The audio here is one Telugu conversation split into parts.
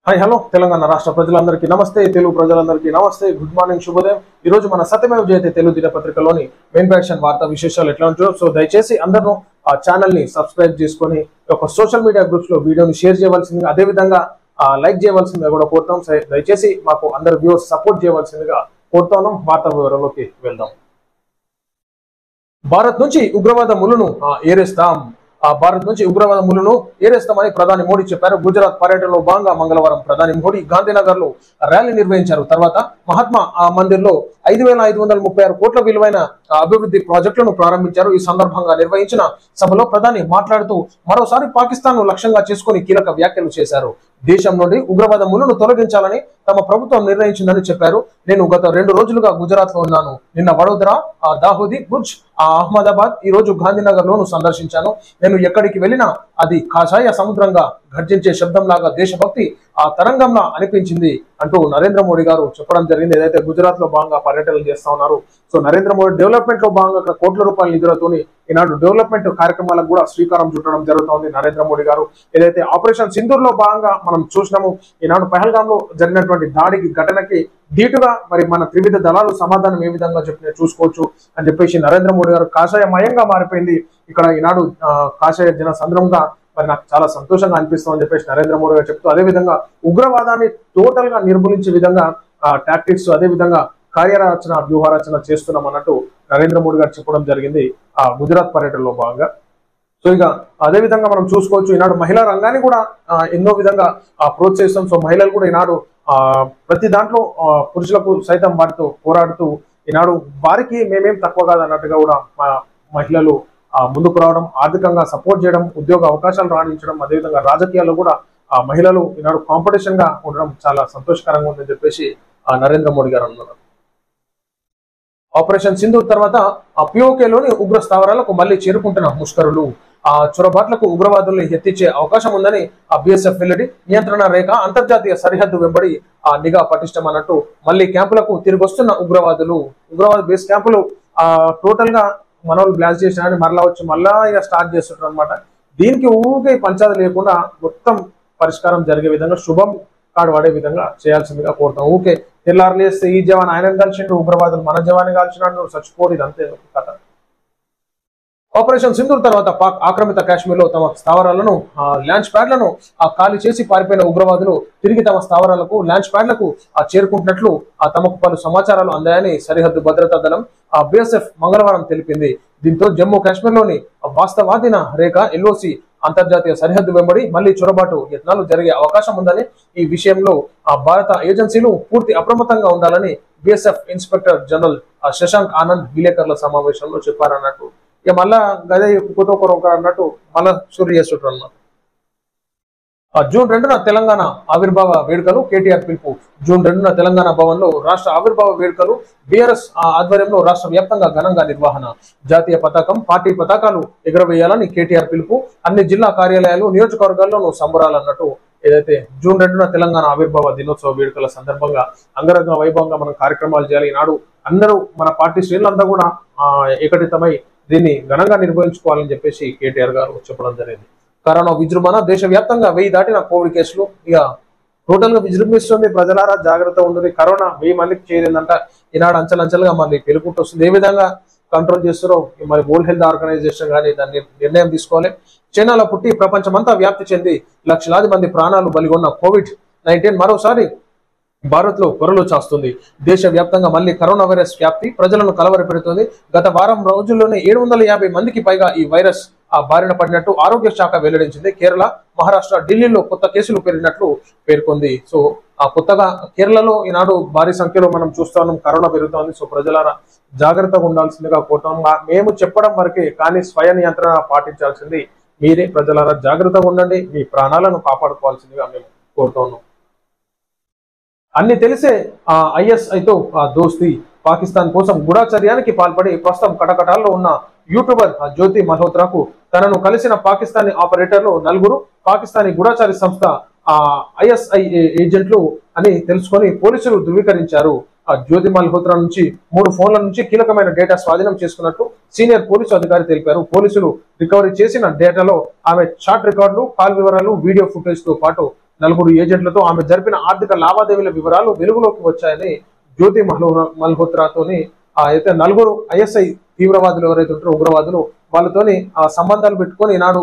హాయ్ హలో తెలంగాణ రాష్ట్ర ప్రజలందరికీ నమస్తే, తెలుగు ప్రజలందరికీ నమస్తే, గుడ్ మార్నింగ్, శుభోదయం. ఈ రోజు మన సత్యమేవ జయతే తెలుగు దినపత్రికలోని మెయిన్ ప్యాషన్ వార్తా విశేషాలు ఎట్లా ఉంటాయో సో దయచేసి అందరూ ఆ ఛానల్ ని సబ్స్క్రైబ్ చేసుకొని ఒక సోషల్ మీడియా గ్రూప్స్ లో వీడియోని షేర్ చేయవలసిందిగా, అదే విధంగా లైక్ చేయవలసిందిగా కూడా కోరుతాం. దయచేసి మాకు అందరు వ్యూవర్స్ సపోర్ట్ చేయవలసిందిగా కోరుతాను. వార్తా వివరంలోకి వెళ్దాం. భారత్ నుంచి ఉగ్రవాద ములును ఏరేస్తాం. భారత్ నుంచి ఉగ్రవాద ములును ఏరేస్తామని ప్రధాని మోడీ చెప్పారు. గుజరాత్ పర్యటనలో భాగంగా మంగళవారం ప్రధాని మోడీ గాంధీనగర్ లో ర్యాలీ నిర్వహించారు. తర్వాత మహాత్మా మందిర్ లో 5,536 కోట్ల విలువైన అభివృద్ధి ప్రాజెక్టులను ప్రారంభించారు. ఈ సందర్భంగా నిర్వహించిన సభలో ప్రధాని మాట్లాడుతూ మరోసారి పాకిస్తాన్ ను లక్ష్యంగా చేసుకుని కీలక వ్యాఖ్యలు చేశారు. దేశం నుండి ఉగ్రవాద ములును తొలగించాలని తమ ప్రభుత్వం నిర్ణయించిందని చెప్పారు. నేను గత 2 రోజులుగా గుజరాత్ లో ఉన్నాను. నిన్న వడోదరా, దాహోది, భుజ్, అహ్మదాబాద్, ఈ రోజు గాంధీనగర్ లోను సందర్శించాను. నేను ఎక్కడికి వెళ్ళినా అది కాషాయ సముద్రంగా గర్జించే శబ్దంలాగా దేశభక్తి ఆ తరంగంలా అనిపించింది అంటూ నరేంద్ర మోడీ గారు చెప్పడం జరిగింది. ఏదైతే గుజరాత్ లో భాగంగా పర్యటనలు చేస్తా ఉన్నారు. సో నరేంద్ర మోడీ డెవలప్మెంట్ లో భాగంగా అక్కడ కోట్ల రూపాయల నిధులతోని ఈనాడు డెవలప్మెంట్ కార్యక్రమాలకు కూడా శ్రీకారం చుట్టడం జరుగుతోంది నరేంద్ర మోడీ గారు. ఏదైతే ఆపరేషన్ సింధూర్ లో భాగంగా మనం చూసినాము, ఈనాడు పహల్గామ్ లో జరిగినటువంటి దాడికి ఘటనకి ధీటుగా మరి మన త్రివిధ దళాలు సమాధానం ఏ విధంగా చెప్పినా చూసుకోవచ్చు అని చెప్పేసి నరేంద్ర మోడీ గారు కాషాయమయంగా మారిపోయింది ఇక్కడ ఈనాడు కాషాయ జన సంద్రంగా. మరి నాకు చాలా సంతోషంగా అనిపిస్తుందని చెప్పేసి నరేంద్ర మోడీ గారు చెప్తూ, అదేవిధంగా ఉగ్రవాదాన్ని టోటల్ గా నిర్మూలించే విధంగా టాక్టిక్స్, అదేవిధంగా కార్యరచన వ్యూహరచన చేస్తున్నాం అన్నట్టు నరేంద్ర మోడీ గారు చెప్పడం జరిగింది ఆ గుజరాత్ పర్యటనలో భాగంగా. సో ఇక అదే విధంగా మనం చూసుకోవచ్చు, ఈనాడు మహిళా రంగాన్ని కూడా ఎన్నో విధంగా ప్రోత్సహిస్తాం. సో మహిళలు కూడా ఈనాడు ప్రతి దాంట్లో పురుషులకు సైతం వారితో పోరాడుతూ ఈనాడు వారికి మేమేం తక్కువ కాదు అన్నట్టుగా కూడా మహిళలు ముందుకు రావడం, ఆర్థికంగా సపోర్ట్ చేయడం, ఉద్యోగ అవకాశాలు రాణించడం, అదేవిధంగా రాజకీయాల్లో కూడా మహిళలు ఈనాడు కాంపిటీషన్ గా ఉండడం చాలా సంతోషకరంగా ఉందని చెప్పేసి నరేంద్ర మోడీ గారు అన్నారు. ఆపరేషన్ సింధూర్ తర్వాత పిఓకేలోని ఉగ్ర స్థావరాలకు మళ్లీ చేరుకుంటున్న ముష్కరులు చొరబాట్లకు ఉగ్రవాదుల్ని ఎత్తిచ్చే అవకాశం ఉందని బిఎస్ఎఫ్ వెల్లడి. నియంత్రణ రేఖ, అంతర్జాతీయ సరిహద్దు వెంబడి నిఘా పటిష్టం అన్నట్టు మళ్లీ క్యాంపులకు తిరిగి వస్తున్న ఉగ్రవాద బేస్ క్యాంపులు టోటల్ గా మనోళ్ళు బ్లాస్ట్ చేసినా మరలా వచ్చి మళ్ళా ఇక స్టార్ట్ చేస్తుంటారు అనమాట. దీనికి ఊరికే పంచాది లేకుండా మొత్తం పరిష్కారం జరిగే విధంగా శుభం కాడు పడే విధంగా చేయాల్సిందిగా కోరుతాం. ఊకే తెల్లారులేస్తే ఈ జవాన్ ఆయనను కలిసిండు, ఉగ్రవాదులు మన జవాన్ని కాల్చినాడు, చచ్చిపోరు, ఇదంతే కథ. ఆపరేషన్ సింధూర్ తర్వాత పాక్ ఆక్రమిత కాశ్మీర్ లో తమ స్థావరాలను లాంచ్ ప్యాడ్లను ఖాళీ చేసి పారిపోయిన ఉగ్రవాదులు తిరిగి తమ స్థావరాలకు లాంచ్ ప్యాడ్లకు చేరుకుంటున్నట్లు తమకు పలు సమాచారాలు అందాయని సరిహద్దు భద్రతా దళం బిఎస్ఎఫ్ మంగళవారం తెలిపింది. దీంతో జమ్మూ కాశ్మీర్ లోని వాస్తవాధీన రేఖ ఎల్ఓసి అంతర్జాతీయ సరిహద్దు వెంబడి మళ్లీ చొరబాటు యత్నాలు జరిగే అవకాశం ఉందని, ఈ విషయంలో భారత ఏజెన్సీలు పూర్తి అప్రమత్తంగా ఉండాలని BSF inspector general Shashank Anand విలేకరుల సమావేశంలో చెప్పారన్నట్టు. ఇక మళ్ళా గదే కొత్తొకరు అన్నట్టు మళ్ళా సూర్య చేస్తుంటారు అన్నమాట. జూన్ 2న తెలంగాణ ఆవిర్భావ వేడుకలు, కేటీఆర్ పిలుపు. జూన్ 2న తెలంగాణ భవన్ లో రాష్ట్ర ఆవిర్భావ వేడుకలు బీఆర్ఎస్ ఆధ్వర్యంలో రాష్ట్ర వ్యాప్తంగా ఘనంగా నిర్వహణ. జాతీయ పతాకం, పార్టీ పతాకాలు ఎగురవేయాలని కేటీఆర్ పిలుపు. అన్ని జిల్లా కార్యాలయాలు, నియోజకవర్గాల్లోనూ సంబరాలన్నట్టు. ఏదైతే జూన్ 2న తెలంగాణ ఆవిర్భావ దినోత్సవ వేడుకల సందర్భంగా అంగరంగ వైభవంగా మనం కార్యక్రమాలు చేయాలి. ఈనాడు అందరూ మన పార్టీ శ్రేణులంతా కూడా ఏకటితమై దీన్ని ఘనంగా నిర్వహించుకోవాలని చెప్పేసి కేటీఆర్ గారు చెప్పడం జరిగింది. కరోనా విజృంభణ, దేశవ్యాప్తంగా 1000 దాటిన కోవిడ్ కేసులు ఇక టోటల్ గా విజృంభిస్తుంది. ప్రజలారా జాగ్రత్త ఉండదు. కరోనా 1000 మందికి చేరిందంట. ఈనాడు అంచెలంచెలుగా మళ్ళీ పెరుగుకుంటూ వస్తుంది. ఏ విధంగా కంట్రోల్ చేస్తారో మరి వరల్డ్ హెల్త్ ఆర్గనైజేషన్ కానీ దాన్ని నిర్ణయం తీసుకోవాలి. చైనాలో పుట్టి ప్రపంచమంతా వ్యాప్తి చెంది లక్షలాది మంది ప్రాణాలు బలిగొన్న COVID-19 మరోసారి భారత్ లో కొరలు చాస్తుంది. దేశవ్యాప్తంగా మళ్లీ కరోనా వైరస్ వ్యాప్తి ప్రజలను కలవరపెడుతుంది. గత వారం రోజుల్లోనే 750 మందికి పైగా ఈ వైరస్ బారిన పడినట్టు ఆరోగ్య శాఖ వెల్లడించింది. కేరళ, మహారాష్ట్ర, ఢిల్లీలో కొత్త కేసులు పెరిగినట్లు పేర్కొంది. సో కొత్తగా కేరళలో ఈనాడు భారీ సంఖ్యలో మనం చూస్తా ఉన్నాం, కరోనా పెరుగుతోంది. సో ప్రజలారా జాగ్రత్తగా ఉండాల్సిందిగా కోరుతాం. మేము చెప్పడం వరకే, కానీ స్వయ నియంత్రణ పాటించాల్సింది మీరే. ప్రజలారా జాగ్రత్తగా ఉండండి, మీ ప్రాణాలను కాపాడుకోవాల్సిందిగా మేము కోరుతున్నాం. అన్ని తెలిసే ఐఎస్ఐతో దోస్తీ. పాకిస్తాన్ కోసం గూఢచర్యానికి పాల్పడి ప్రస్తుతం కటకటాల్లో ఉన్న యూట్యూబర్ జ్యోతి మల్హోత్రాకు తనను కలిసిన పాకిస్తానీ ఆపరేటర్లు 4 పాకిస్తానీ గూఢచారి సంస్థ ఐఎస్ఐ ఏజెంట్లు అని తెలుసుకొని పోలీసులు ధృవీకరించారు. జ్యోతి మల్హోత్రా నుంచి 3 ఫోన్ల నుంచి కీలకమైన డేటా స్వాధీనం చేసుకున్నట్టు సీనియర్ పోలీసు అధికారి తెలిపారు. పోలీసులు రికవరీ చేసిన డేటాలో ఆమె చాట్ రికార్డులు, కాల్ వివరాలు, వీడియో ఫుటేజ్ తో పాటు నలుగురు ఏజెంట్లతో ఆమె జరిపిన ఆర్థిక లావాదేవీల వివరాలు వెలుగులోకి వచ్చాయని జ్యోతి మల్హోత్రాతోని అయితే నలుగురు ఐఎస్ఐ తీవ్రవాదులు ఎవరైతే ఉంటారో ఉగ్రవాదులు వాళ్ళతోని సంబంధాలు పెట్టుకొని ఈనాడు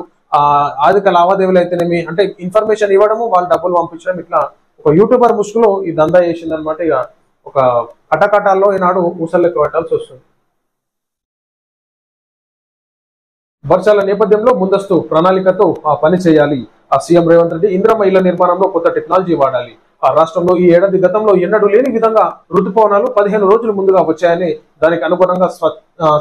ఆర్థిక లావాదేవీలు అయితేనేమి అంటే ఇన్ఫర్మేషన్ ఇవ్వడము వాళ్ళు డబ్బులు పంపించడం ఇట్లా ఒక యూట్యూబర్ ముసుగులో ఈ దందా చేసిందనమాట. ఇక ఒక కటకటాల్లో ఈనాడు ఊసల్లెక్క పెట్టాల్సి వస్తుంది. వర్షాల నేపథ్యంలో ముందస్తు ప్రణాళికతో పని చేయాలి. సీఎం రేవంత్ రెడ్డి ఇంద్రమ్మ ఇళ్ల నిర్మాణంలో కొత్త టెక్నాలజీ వాడాలి. రాష్ట్రంలో ఈ ఏడాది గతంలో ఎన్నడూ లేని విధంగా ఋతుపవనాలు 15 రోజులు ముందుగా వచ్చాయని దానికి అనుగుణంగా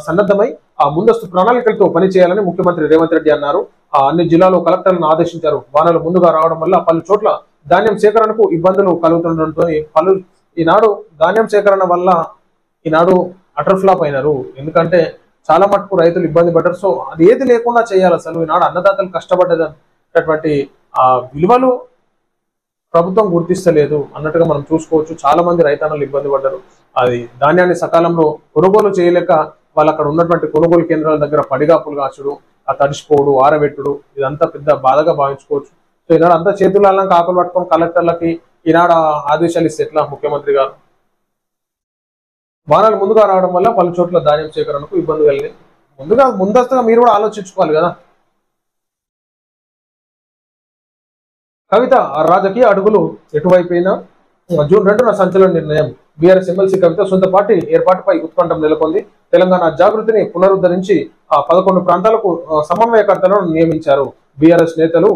సన్నద్ధమై ముందస్తు ప్రణాళికలతో పని చేయాలని ముఖ్యమంత్రి రేవంత్ రెడ్డి అన్నారు. అన్ని జిల్లాలో కలెక్టర్లను ఆదేశించారు. వానలు ముందుగా రావడం వల్ల పలు చోట్ల ధాన్యం సేకరణకు ఇబ్బందులు కలుగుతుండటంతో ఈనాడు ధాన్యం సేకరణ వల్ల ఈనాడు అటర్ ఫ్లాప్ అయినారు. ఎందుకంటే చాలా మటుకు రైతులు ఇబ్బంది పడ్డారు. సో అది ఏది లేకుండా చేయాలి. అసలు ఈనాడు అన్నదాతలు కష్టపడ్డటువంటి విలువలు ప్రభుత్వం గుర్తిస్తలేదు అన్నట్టుగా మనం చూసుకోవచ్చు. చాలా మంది రైతన్నలు ఇబ్బంది పడ్డారు. అది ధాన్యాన్ని సకాలంలో కొనుగోలు చేయలేక వాళ్ళు అక్కడ ఉన్నటువంటి కొనుగోలు కేంద్రాల దగ్గర పడిగాపులు కాచుడు, తడిసిపోవడు, ఆరబెట్టుడు ఇదంతా పెద్ద బాధగా భావించుకోవచ్చు. సో ఈనాడు అంతా చేతులలో కాకులు పట్టుకొని కలెక్టర్లకి ఈనాడు ఆదేశాలు ఇస్తే ఎట్లా ముఖ్యమంత్రి గారు? వానాలు ముందుగా రావడం వల్ల పలు చోట్ల ధాన్యం సేకరణకు ఇబ్బంది కలిగింది. ముందస్తుగా మీరు కూడా ఆలోచించుకోవాలి కదా. కవిత రాజకీయ అడుగులు ఎటువైపోయినా జూన్ 2న సంచలన నిర్ణయం. బీఆర్ఎస్ ఎమ్మెల్సీ కవిత సొంత పార్టీ ఏర్పాటుపై ఉత్కంఠం నెలకొంది. తెలంగాణ జాగృతిని పునరుద్ధరించి 11 ప్రాంతాలకు సమన్వయకర్తలను నియమించారు. బీఆర్ఎస్ నేతలు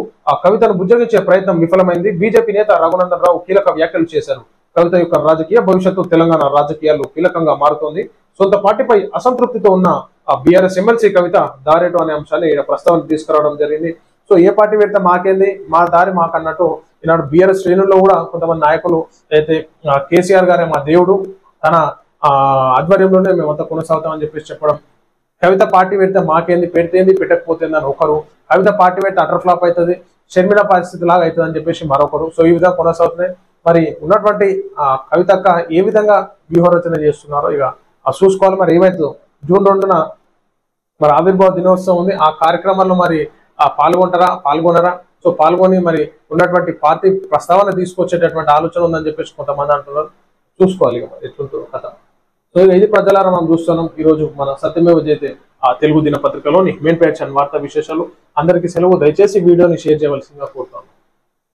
కవితను బుజ్జగించే ప్రయత్నం విఫలమైంది. బీజేపీ నేత రఘునందన్ రావు కీలక వ్యాఖ్యలు చేశారు. కవిత యొక్క రాజకీయ భవిష్యత్తు తెలంగాణ రాజకీయాల్లో కీలకంగా మారుతోంది. సొంత పార్టీపై అసంతృప్తితో ఉన్న బీఆర్ఎస్ ఎమ్మెల్సీ కవిత దారేటు అనే అంశాన్ని ప్రస్తావన తీసుకురావడం జరిగింది. సో ఏ పార్టీ పెడితే మాకేంది, మా దారి మాకు అన్నట్టు ఈనాడు బీఆర్ఎస్ శ్రేణుల్లో కూడా కొంతమంది నాయకులు అయితే కేసీఆర్ గారే మా దేవుడు, తన ఆధ్వర్యంలోనే మేమంతా కొనసాగుతామని చెప్పేసి చెప్పడం. కవిత పార్టీ పెడితే మాకేంది, పెడితేంది పెట్టకపోతేంది అని ఒకరు, కవిత పార్టీ పెడితే అటర్ ఫ్లాప్ అవుతుంది, షర్మిల పరిస్థితి లాగా అవుతుంది అని చెప్పేసి మరొకరు. సో ఈ విధంగా కొనసాగుతున్నాయి. మరి ఉన్నటువంటి కవితక్క ఏ విధంగా వ్యూహరచన చేస్తున్నారో ఇక చూసుకోవాలి. మరి ఏమైతుందో జూన్ 2న మరి ఆవిర్భావ దినోత్సవం ఉంది. ఆ కార్యక్రమంలో మరి పాల్గొనరా? సో పాల్గొని మరి ఉన్నటువంటి పార్టీ ప్రస్తావన తీసుకొచ్చేటటువంటి ఆలోచన ఉందని చెప్పేసి కొంతమంది అంటున్నారు. చూసుకోవాలి మరి ఎట్లుంటుందో కథ. సో ఇది ప్రజలారా మనం చూస్తున్నాం. ఈ రోజు మన సత్యమేవ జయతే తెలుగు దినపత్రికలోని మెయిన్ పేజ్ అండ్ వార్తా విశేషాలు. అందరికీ సెలవు. దయచేసి వీడియోని షేర్ చేయవలసిందిగా కోరుతాను.